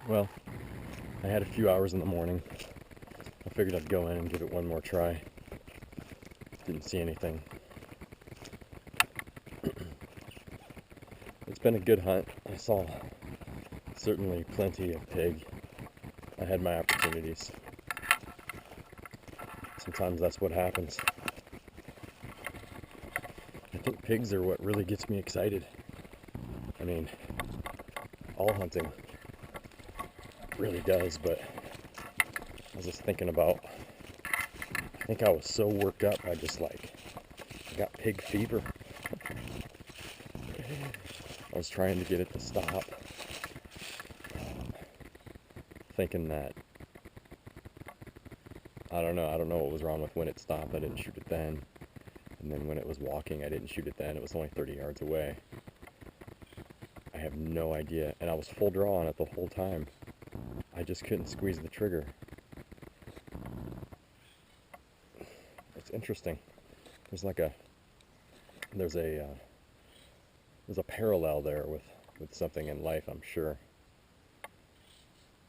Well, I had a few hours in the morning. I figured I'd go in and give it one more try. Didn't see anything. It's been a good hunt. I saw certainly plenty of pig. I had my opportunities. Sometimes that's what happens. I think pigs are what really gets me excited. I mean, all hunting really does, but I was just thinking about, I think I was so worked up, I got pig fever. I was trying to get it to stop, thinking that, I don't know what was wrong with when it stopped. I didn't shoot it then. And then when it was walking, I didn't shoot it then. It was only 30 yards away. I have no idea. And I was full draw on it the whole time. I just couldn't squeeze the trigger. It's interesting. There's like a, there's a parallel there with something in life, I'm sure,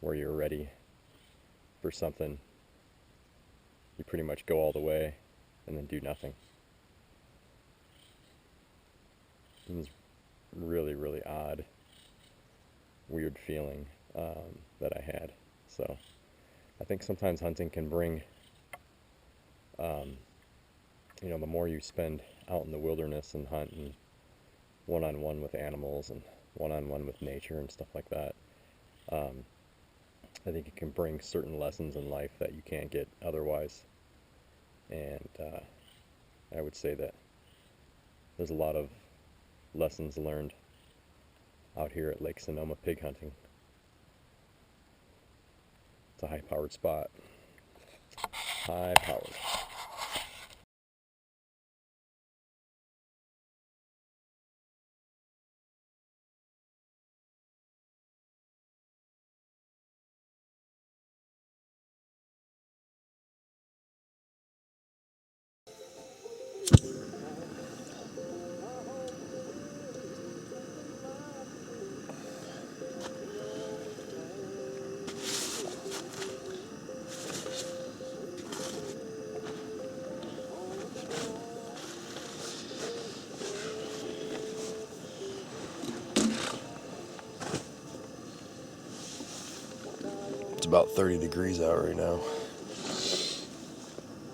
where you're ready for something. You pretty much go all the way and then do nothing. It was really, really odd, weird feeling that I had. So I think sometimes hunting can bring, the more you spend out in the wilderness and hunt and one-on-one with animals and one-on-one with nature and stuff like that, I think it can bring certain lessons in life that you can't get otherwise. And I would say that there's a lot of lessons learned out here at Lake Sonoma pig hunting. It's a high-powered spot. High-powered. It's about 30 degrees out right now.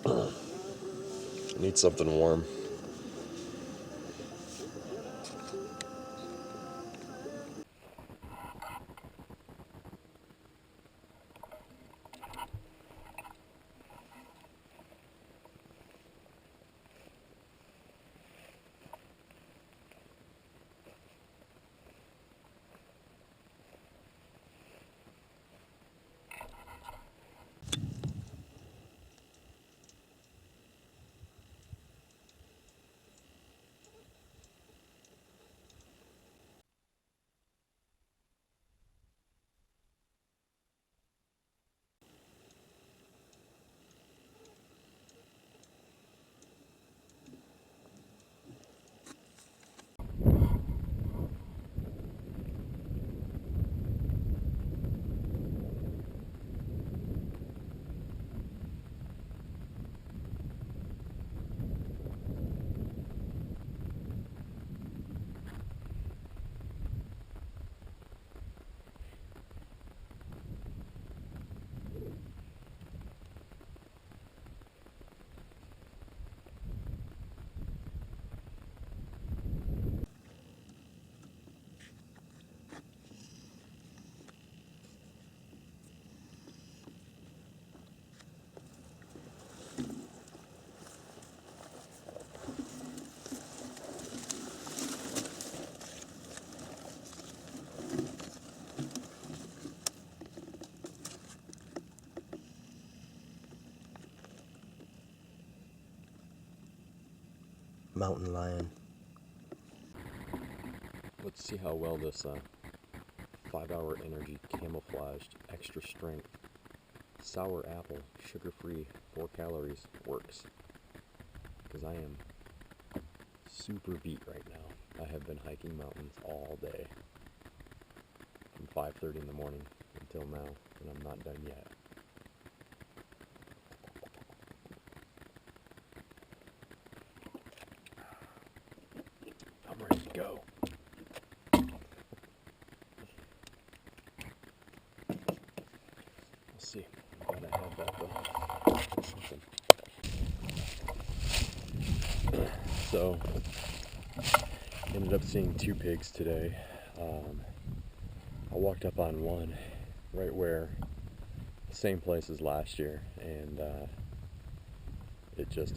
I need something warm. Mountain lion. Let's see how well this 5-hour energy camouflaged extra strength sour apple sugar-free 4 calories works, because I am super beat right now. I have been hiking mountains all day from 5:30 in the morning until now, and I'm not done yet. I'm ready to go. We'll see. I'm glad I have that though. So, ended up seeing 2 pigs today. I walked up on one right where, same place as last year, and I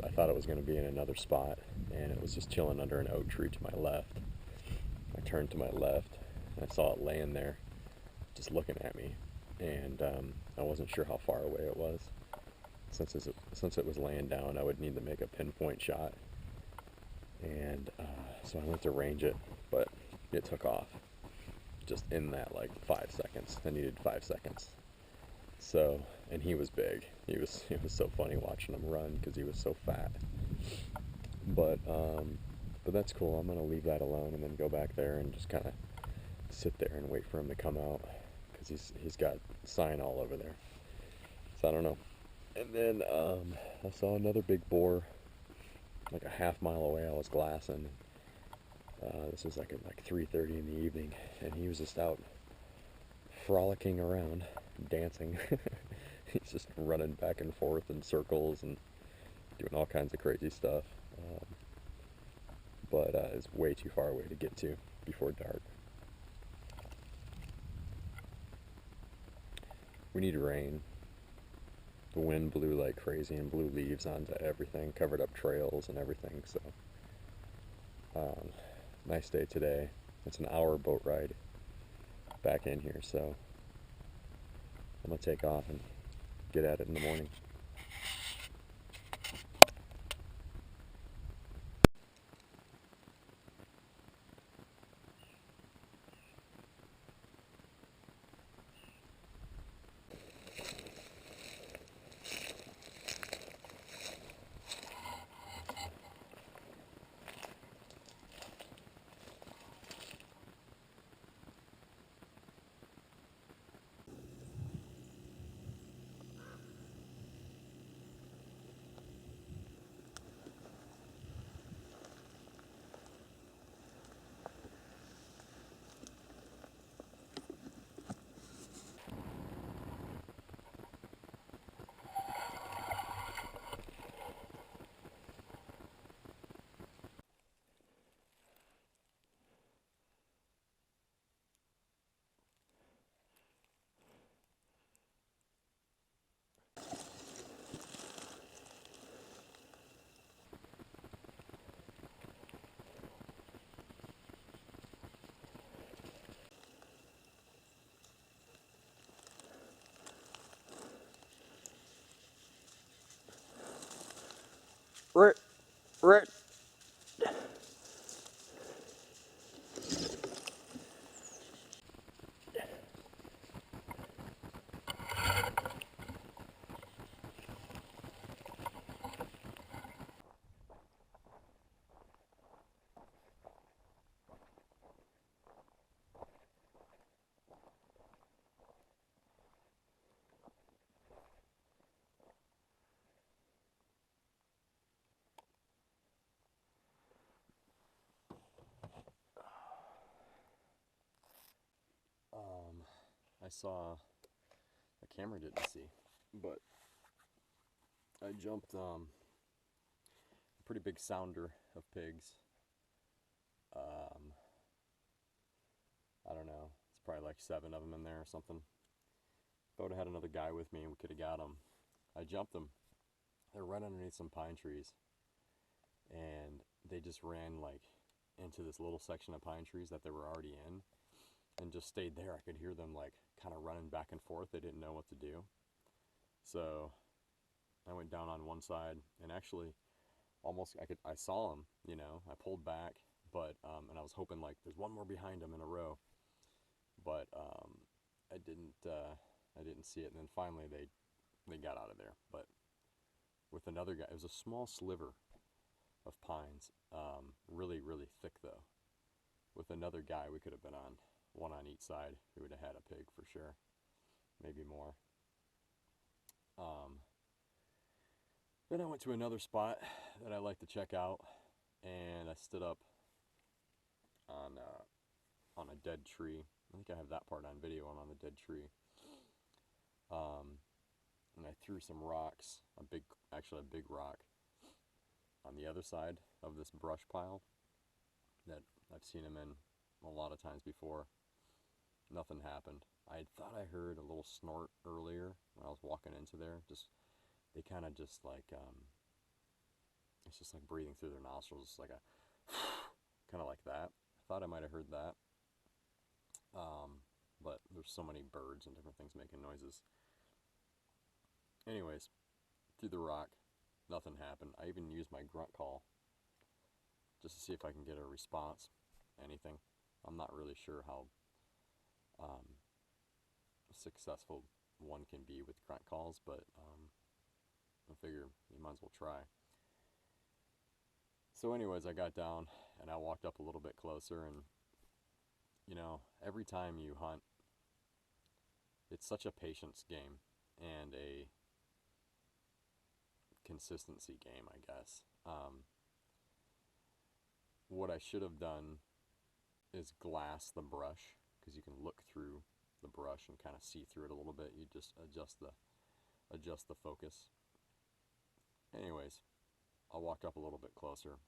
thought it was going to be in another spot, and it was just chilling under an oak tree to my left. I turned to my left, and I saw it laying there, just looking at me, and I wasn't sure how far away it was. Since it was laying down, I would need to make a pinpoint shot, and so I went to range it, but it took off just in that like 5 seconds. I needed 5 seconds. So, and he was big. It was so funny watching him run because he was so fat. But that's cool. I'm gonna leave that alone and then go back there and just kind of sit there and wait for him to come out because he's got sign all over there. So I don't know. And then I saw another big boar like a half mile away. I was glassing. This was like at like 3:30 in the evening, and he was just out frolicking around, dancing. He's just running back and forth in circles and doing all kinds of crazy stuff. But it's way too far away to get to before dark. We need rain. The wind blew like crazy and blew leaves onto everything, covered up trails and everything. So, nice day today. It's an hour boat ride back in here, so I'm gonna take off and get at it in the morning. Right, right. I saw the camera didn't see, but I jumped a pretty big sounder of pigs. I don't know, it's probably like 7 of them in there or something. If I would have had another guy with me, we could have got them. I jumped them. They're right underneath some pine trees, and they just ran like into this little section of pine trees that they were already in, and just stayed there. I could hear them like kind of running back and forth. They didn't know what to do. So I went down on one side and actually almost I saw them, I pulled back, but and I was hoping like there's one more behind them in a row, but I didn't see it. And then finally they got out of there. But with another guy, it was a small sliver of pines, really really thick though. With another guy, we could have been on one on each side. We would have had a pig for sure. maybe more. Um, then I went to another spot that I like to check out, and I stood up on a dead tree. I think I have that part on video. I'm on the dead tree. Um, and I threw some rocks, actually a big rock, on the other side of this brush pile that I've seen him in a lot of times before. Nothing happened. I thought I heard a little snort earlier when I was walking into there. They kind of just like, it's just like breathing through their nostrils, just like a, kind of like that. I thought I might have heard that. But there's so many birds and different things making noises. Anyways, through the rock, nothing happened. I even used my grunt call just to see if I can get a response, anything. I'm not really sure how successful one can be with grunt calls, but I figure you might as well try. So anyways, I got down and I walked up a little bit closer, and every time you hunt, it's such a patience game and a consistency game, I guess. What I should have done is glass the brush, because you can look through the brush and kind of see through it a little bit. You just adjust the focus. Anyways, I walked up a little bit closer,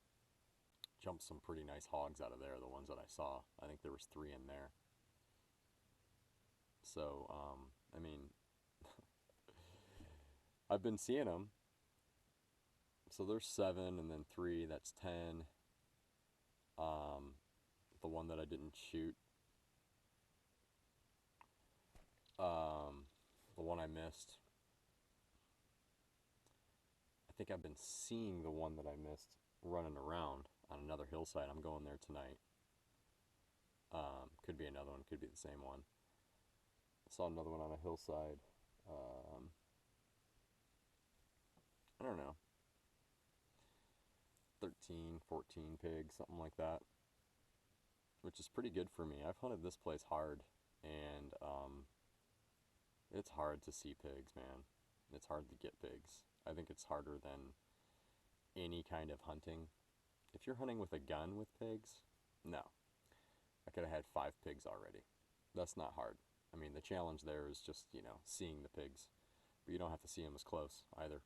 jumped some pretty nice hogs out of there, the ones that I saw. I think there was 3 in there. So, I mean, I've been seeing them. So there's 7 and then 3, that's 10. The one that I didn't shoot, the one I missed, I think I've been seeing the one that I missed running around on another hillside. I'm going there tonight. Could be another one, could be the same one. I saw another one on a hillside. I don't know, 13, 14 pigs, something like that, which is pretty good for me. I've hunted this place hard, and it's hard to see pigs, man. It's hard to get pigs. I think it's harder than any kind of hunting. If you're hunting with a gun with pigs, no. I could have had 5 pigs already. That's not hard. I mean, the challenge there is just, seeing the pigs. But you don't have to see them as close either.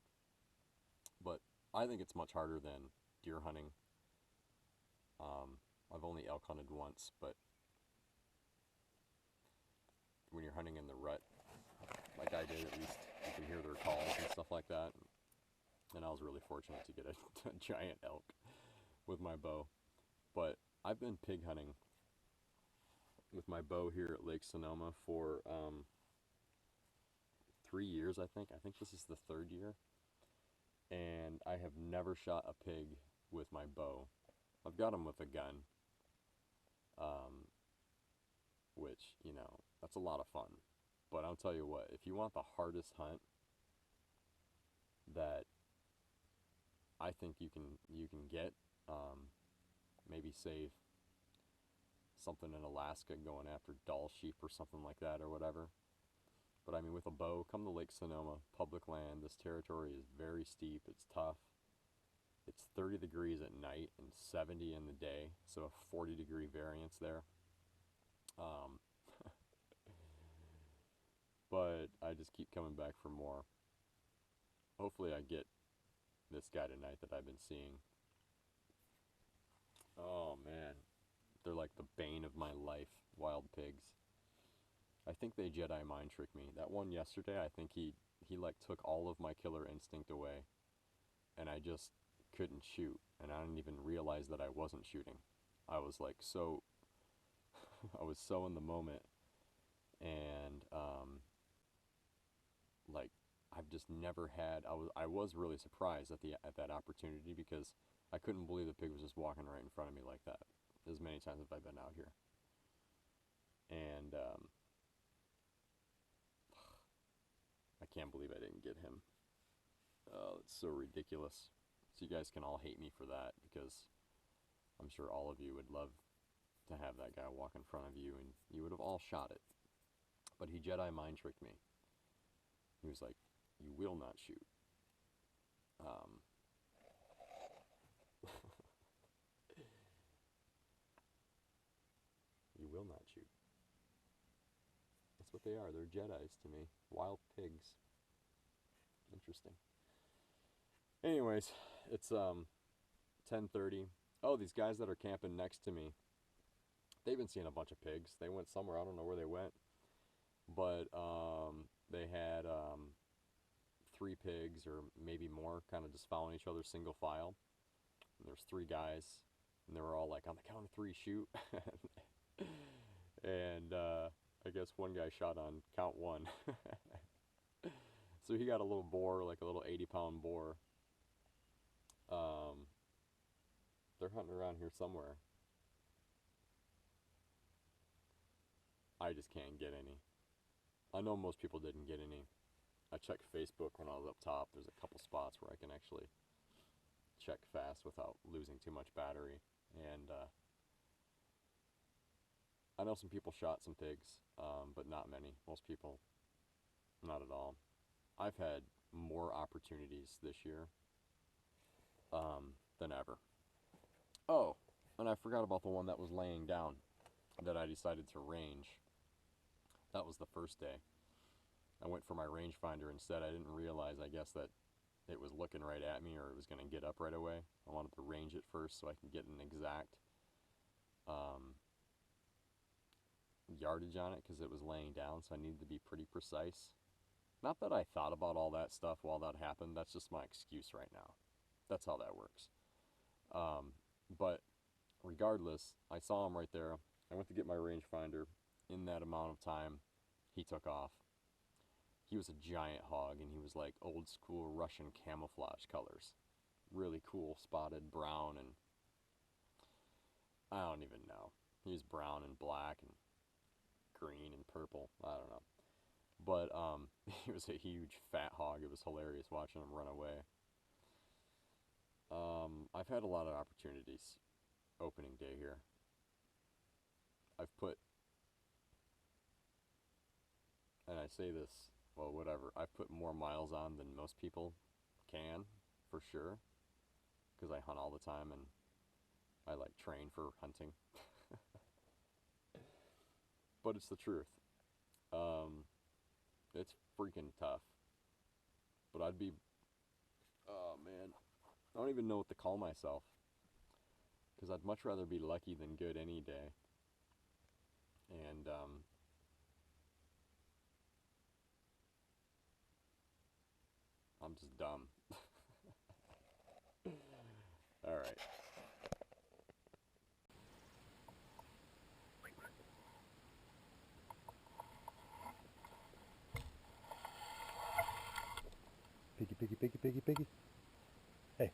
But I think it's much harder than deer hunting. I've only elk hunted once, but when you're hunting in the rut, like I did, at least you can hear their calls and stuff like that. And I was really fortunate to get a giant elk with my bow. But I've been pig hunting with my bow here at Lake Sonoma for 3 years, I think. I think this is the 3rd year. And I have never shot a pig with my bow. I've got them with a gun, which, that's a lot of fun. But I'll tell you what, if you want the hardest hunt that I think you can get, maybe save something in Alaska going after Dall sheep or something like that or whatever. But I mean, with a bow, come to Lake Sonoma, public land. This territory is very steep. It's tough. It's 30 degrees at night and 70 in the day, so a 40-degree variance there. But I just keep coming back for more. Hopefully I get this guy tonight that I've been seeing. Oh man, they're like the bane of my life, wild pigs. I think they Jedi mind tricked me. That one yesterday, I think he like took all of my killer instinct away, and I just couldn't shoot, and I didn't even realize that I wasn't shooting. I was like so, I was so in the moment, and like I've just never had. I was really surprised at that opportunity, because I couldn't believe the pig was just walking right in front of me like that. As many times have I been out here, and I can't believe I didn't get him. Oh, it's so ridiculous. So you guys can all hate me for that, because I'm sure all of you would love to have that guy walk in front of you, and you would have all shot it. But he Jedi mind tricked me. He was like, "You will not shoot." Um, you will not shoot. That's what they are. They're Jedis to me. Wild pigs. Interesting. Anyways, it's 10:30. Oh, these guys that are camping next to me, they've been seeing a bunch of pigs. They went somewhere. I don't know where they went, but they had 3 pigs or maybe more, kind of just following each other single file. And there's 3 guys, and they were all like, on the count of 3, shoot. And I guess one guy shot on count 1. So he got a little boar, like a little 80-pound boar. Um, they're hunting around here somewhere. I just can't get any. I know most people didn't get any. I checked Facebook when I was up top. There's a couple spots where I can actually check fast without losing too much battery. And I know some people shot some pigs, but not many. Most people, not at all. I've had more opportunities this year than ever. Oh, and I forgot about the one that was laying down that I decided to range. That was the first day. I went for my rangefinder instead. I didn't realize, I guess, that it was looking right at me or it was going to get up right away. I wanted to range it first so I can get an exact yardage on it because it was laying down, so I needed to be pretty precise. Not that I thought about all that stuff while that happened. That's just my excuse right now. That's how that works. But regardless, I saw him right there. I went to get my rangefinder. In that amount of time, he took off. He was a giant hog, and he was like old school Russian camouflage colors. Really cool, spotted brown, and I don't even know. He was brown and black and green and purple. I don't know. But he was a huge fat hog. It was hilarious watching him run away. I've had a lot of opportunities opening day here. I've put, and I say this, well, whatever, I've put more miles on than most people can, for sure, because I hunt all the time and I like train for hunting. But it's the truth. It's freaking tough. But I'd be, oh man, I don't even know what to call myself. Because I'd much rather be lucky than good any day. And I'm just dumb. All right. Piggy, piggy, piggy, piggy, piggy. Hey.